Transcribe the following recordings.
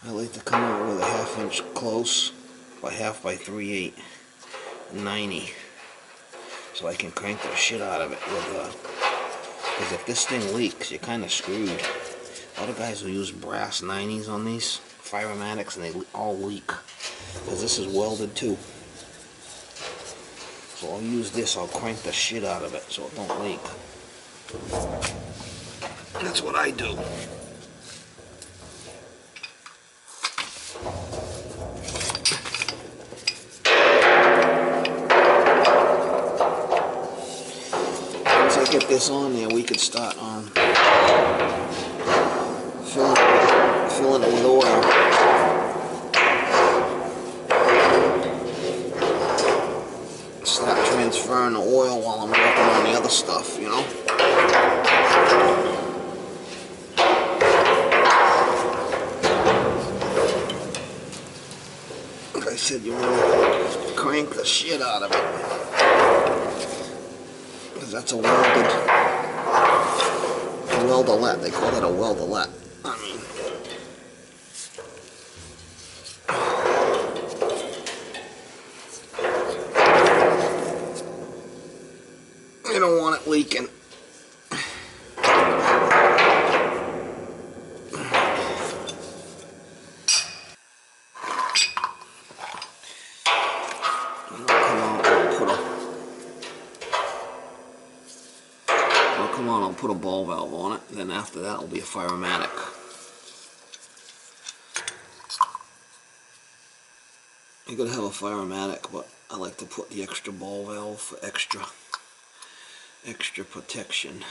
I like to come out with a 1/2 inch close by 1/2 by 3/8 90, so I can crank the shit out of it with because if this thing leaks, you're kind of screwed. A lot of guys will use brass 90s on these Firematics and they all leak because this is welded too. So I'll use this, I'll crank the shit out of it so it don't leak. That's what I do. Once I get this on there, we could start on filling it with oil. Start transferring the oil while I'm working on the other stuff, you know? Like I said, you want to crank the shit out of it. Because that's a weldelette. They call it a weldelette. I mean, you don't want it leaking. I'll put a ball valve on it, and then after that will be a Firematic. You could have a Firematic, but I like to put the extra ball valve for extra protection.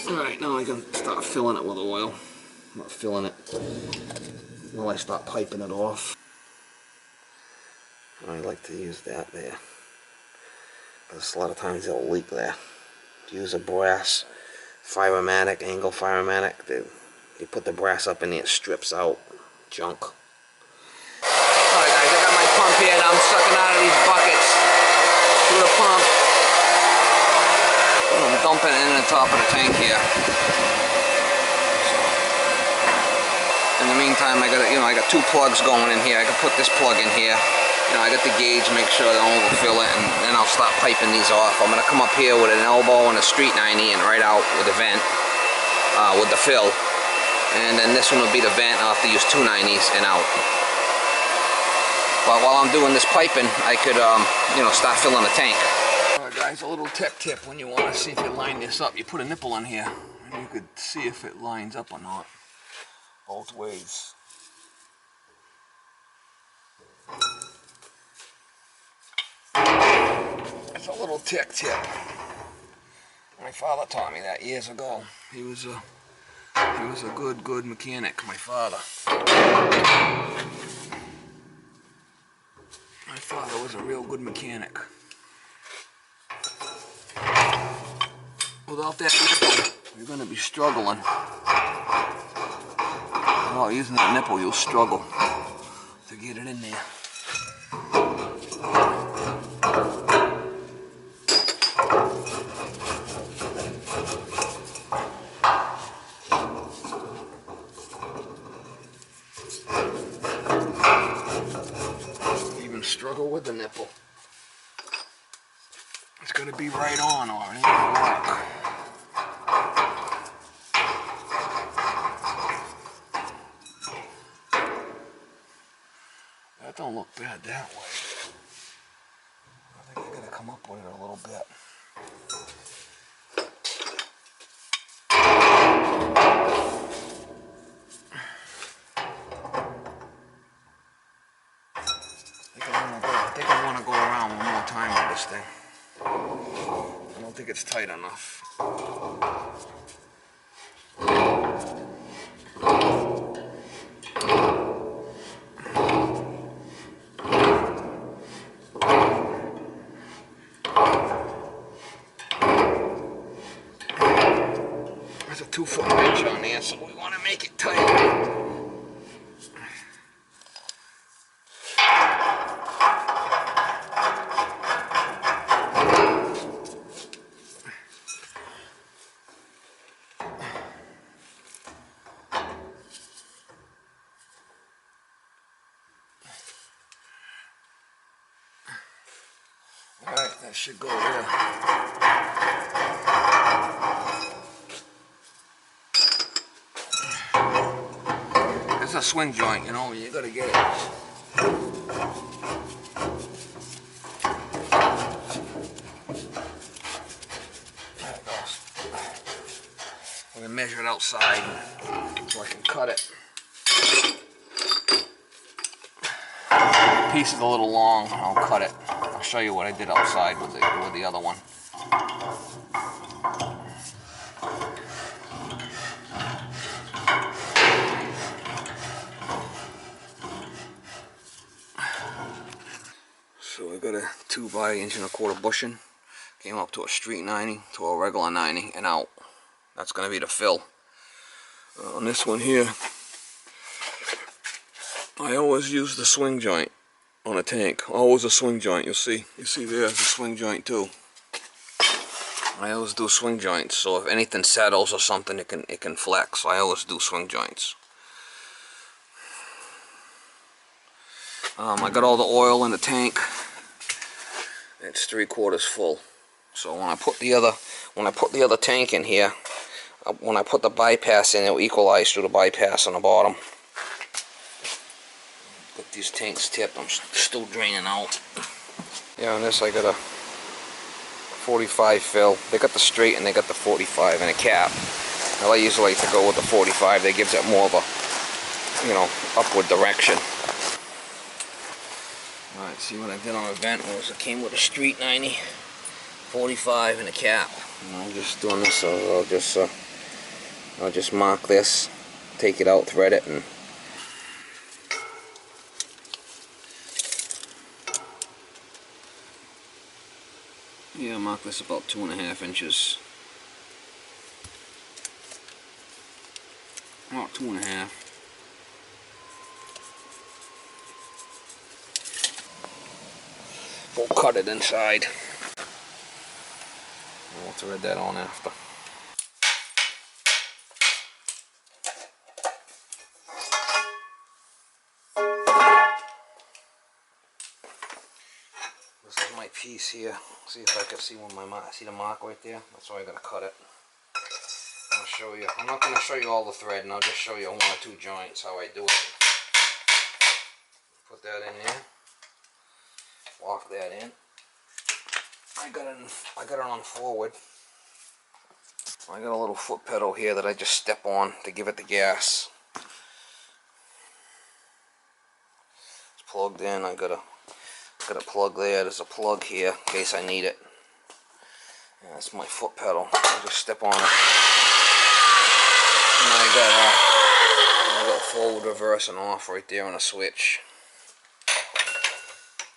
Alright, now I can start filling it with oil. I'm not filling it while I start piping it off. I like to use that there, because a lot of times it'll leak there. Use a brass Firematic, angle Firematic. You put the brass up in there, it strips out junk. Alright guys, I got my pump here and I'm sucking out of these buckets through the pump. I'm dumping it in the top of the tank here. In the meantime, I got two plugs going in here. I can put this plug in here. I got the gauge, make sure I don't overfill it, and then I'll start piping these off. I'm gonna come up here with an elbow and a street 90 and right out with the vent, with the fill. And then this one will be the vent. I'll have to use two 90s and out. But while I'm doing this piping, I could, start filling the tank. Alright guys, a little tech tip when you want to see if you line this up. You put a nipple in here, and you could see if it lines up or not. Both ways. It's a little tech tip. My father taught me that years ago. He was a good mechanic, my father. My father was a real good mechanic. Without that nipple, you're going to be struggling. Without using that nipple, you'll struggle to get it in there. struggle with the nipple. It's gonna be right on or it ain't gonna work. That don't look bad that way. I think I gotta come up with it a little bit. I think I want to go around one more time with this thing. I don't think it's tight enough. There's a 2-foot wrench on there, so we want to make it tight. Alright, that should go there. It's a swing joint, you know, you gotta get it. There it goes. I'm gonna measure it outside so I can cut it. The piece is a little long, I'll cut it. I'll show you what I did outside with the other one. So we got a 2 by 1.25 bushing. Came up to a street 90 to a regular 90 and out. That's gonna be the fill. On this one here, I always use the swing joint on a tank. Always a swing joint. You see there's a swing joint too. I always do swing joints, so if anything settles or something, it can flex. So I always do swing joints. I got all the oil in the tank. It's 3/4 full. So when I put the other tank in here, when I put the bypass in, it'll equalize through the bypass on the bottom. Got these tanks tipped. I'm still draining out. Yeah, on this I got a 45 fill. They got the straight and they got the 45 and a cap. Now I usually like to go with the 45. That gives it more of a, you know, upward direction. Alright, see what I did on the vent was it came with a street 90, 45 and a cap. And I'm just doing this, so I'll just mark this, take it out, thread it, and yeah, mark this about 2.5 inches. About 2.5. We'll cut it inside. We'll thread that on after. This is my piece here. See if I can see see the mark right there. That's why I gotta cut it. I'll show you. I'm not gonna show you all the thread, and I'll just show you 1 or 2 joints how I do it. Put that in there. Lock that in. I got it on forward. I got a little foot pedal here that I just step on to give it the gas. It's plugged in. I got a plug there. There's a plug here in case I need it. And that's my foot pedal. I just step on it. And I got forward, reverse, and off right there on a switch.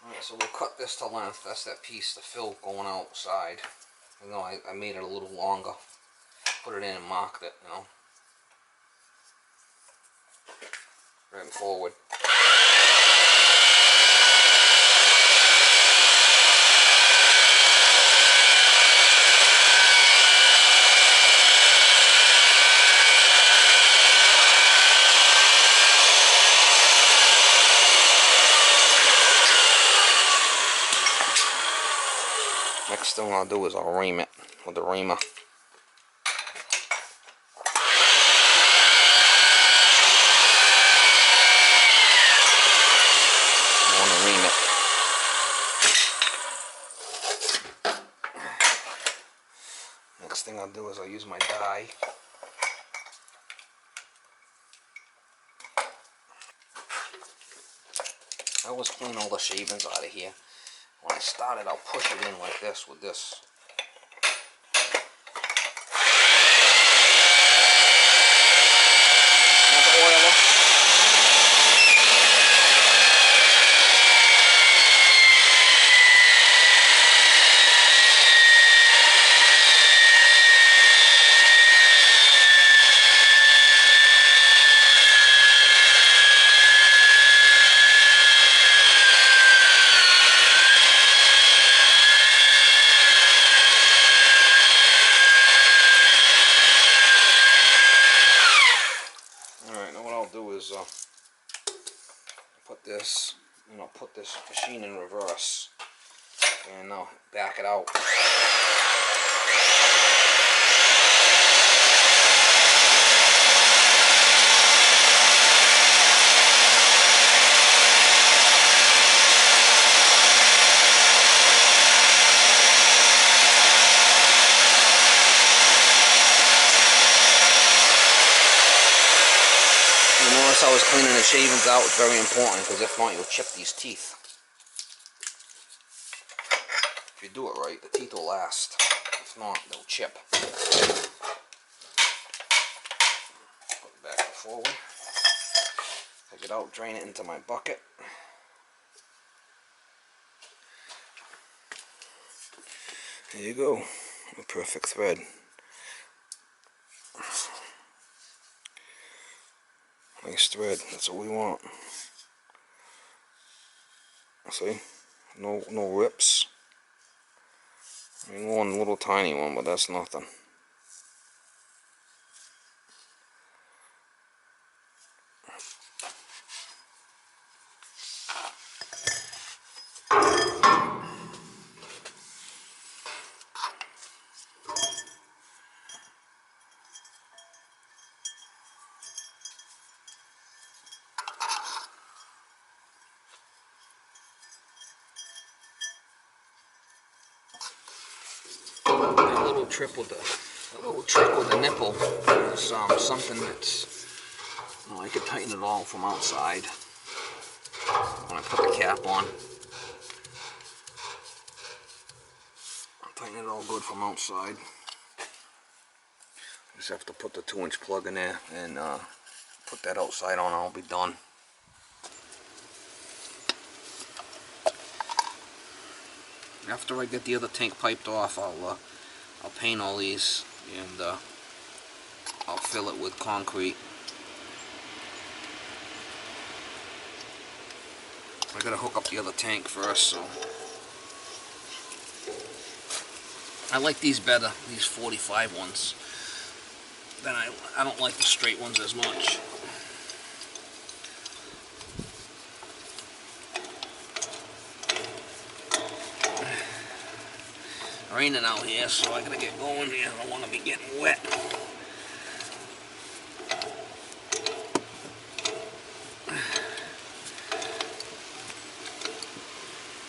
Alright, so we'll cut this to length. That's that piece, the fill going outside. You know, I made it a little longer. Put it in and marked it, you know. Right and forward. Next thing I'll do is I'll ream it with the reamer. I want to ream it. Next thing I'll do is I'll use my die. I always clean all the shavings out of here. When I start it, I'll push it in like this with this. Another oiler. Put this, and I'll put this machine in reverse, and I'll back it out. Notice I was cleaning the shavings out. It's very important, because if not, you'll chip these teeth. If you do it right, the teeth will last. If not, they'll chip. Put it back and forward. Take it out, drain it into my bucket. There you go. A perfect thread. Nice thread, that's what we want. See? No rips. I mean, one little tiny one, but that's nothing. That little trick with the nipple is something that's, you know, I could tighten it all from outside when I put the cap on. I'll tighten it all good from outside. Just have to put the 2-inch plug in there and put that outside on, and I'll be done. After I get the other tank piped off, I'll paint all these, and I'll fill it with concrete. I gotta hook up the other tank first, so I like these better, these 45 ones. Then I don't like the straight ones as much. Raining out here, so I gotta get going here. I don't want to be getting wet.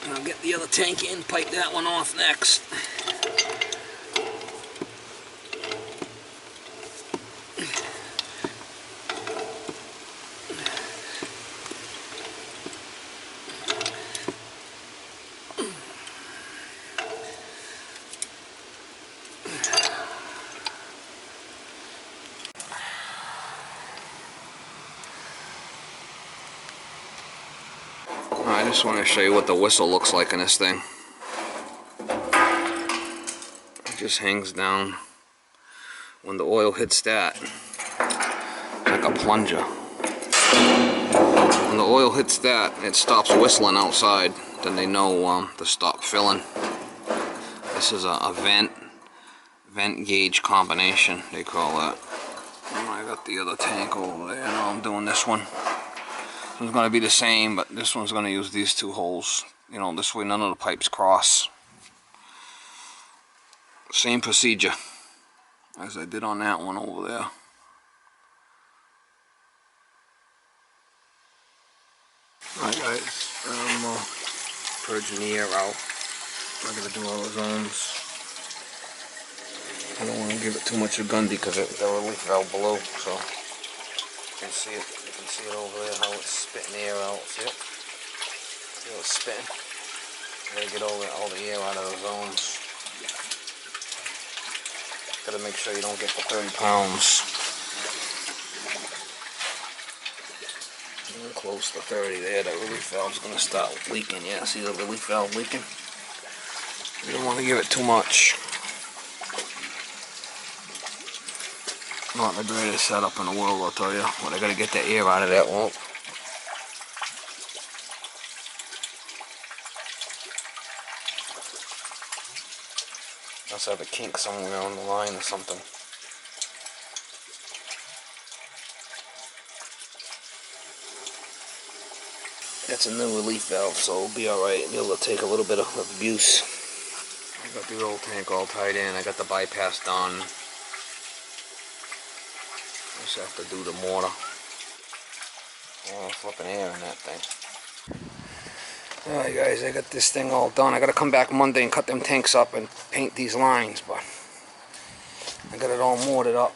And I'll get the other tank in, pipe that one off next. I just want to show you what the whistle looks like in this thing. It just hangs down. When the oil hits that, it's like a plunger. When the oil hits that, it stops whistling outside. Then they know to stop filling. This is a vent gauge combination, they call that. And I got the other tank over there. Now I'm doing this one. It's going to be the same, but this one's going to use these two holes. You know, this way none of the pipes cross. Same procedure as I did on that one over there. Alright guys, I'm purging the air out. I'm going to do all the zones. I don't want to give it too much of Gundy because the relief valve below, so you can see it. You can see it over there how it's spitting the air out. See it? See how it's spitting? You gotta get all the air out of the zones. Gotta make sure you don't get the 30 pounds. Getting close to 30 there. That relief valve's gonna start leaking. Yeah, see the relief valve leaking? You don't want to give it too much. Not the greatest setup in the world, I'll tell you. But I gotta get the air out of that won't. Must have a kink somewhere on the line or something. That's a new relief valve, so it'll be alright. It'll take a little bit of abuse. I got the old tank all tied in. I got the bypass done. Just have to do the mortar. Oh, flipping air in that thing. Alright guys, I got this thing all done. I gotta come back Monday and cut them tanks up and paint these lines, but I got it all mortared up.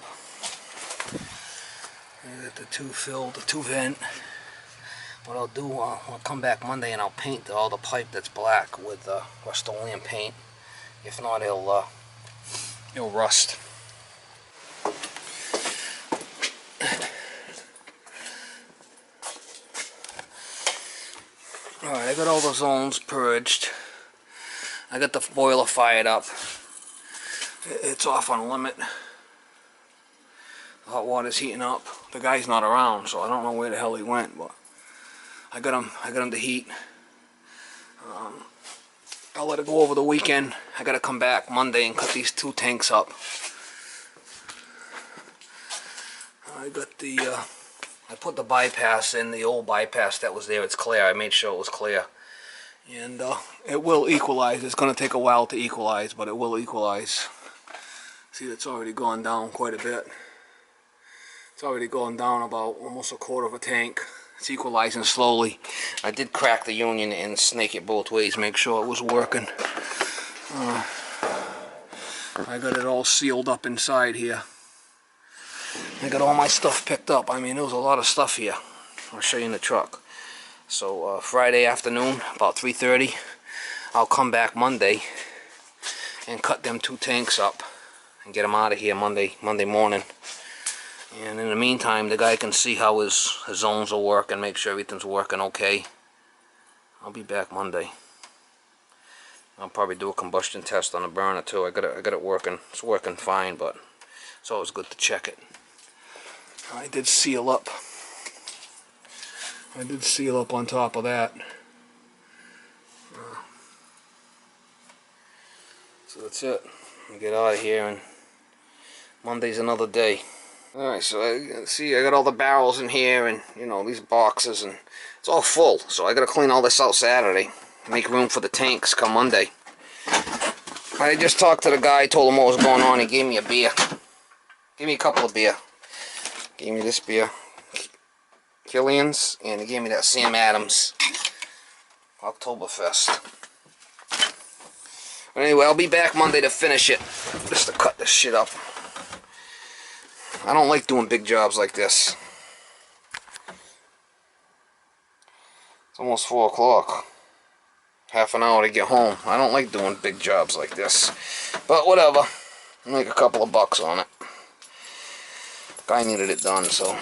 I got the two filled, the two vent. What I'll do, I'll come back Monday and I'll paint all the pipe that's black with Rust-Oleum paint. If not, it'll rust. Alright, I got all the zones purged. I got the boiler fired up. It's off on limit. The hot water's heating up. The guy's not around, so I don't know where the hell he went, but I got him to heat. I'll let it go over the weekend. I gotta come back Monday and cut these two tanks up. I got the I put the bypass in, the old bypass that was there. It's clear. I made sure it was clear. And it will equalize. It's going to take a while to equalize, but it will equalize. See, it's already gone down quite a bit. It's already gone down about almost a quarter of a tank. It's equalizing slowly. I did crack the union and snake it both ways, make sure it was working. I got it all sealed up inside here. I got all my stuff picked up. I mean, there was a lot of stuff here. I'll show you in the truck. So Friday afternoon, about 3:30, I'll come back Monday and cut them two tanks up and get them out of here Monday morning. And in the meantime, the guy can see how his zones will work and make sure everything's working okay. I'll be back Monday. I'll probably do a combustion test on the burner too. I got it working. It's working fine, but it's always good to check it. I did seal up. I did seal up on top of that. So that's it. I'll get out of here, and Monday's another day. Alright, so I got all the barrels in here, and you know, these boxes, and it's all full. So I gotta clean all this out Saturday. Make room for the tanks come Monday. I just talked to the guy, told him what was going on. He gave me a beer. Gave me a couple of beer. Gave me this beer, Killian's, and he gave me that Sam Adams Oktoberfest. But anyway, I'll be back Monday to finish it, just to cut this shit up. I don't like doing big jobs like this. It's almost 4 o'clock. Half an hour to get home. I don't like doing big jobs like this. But whatever. I'll make a couple of bucks on it. Guy needed it done, so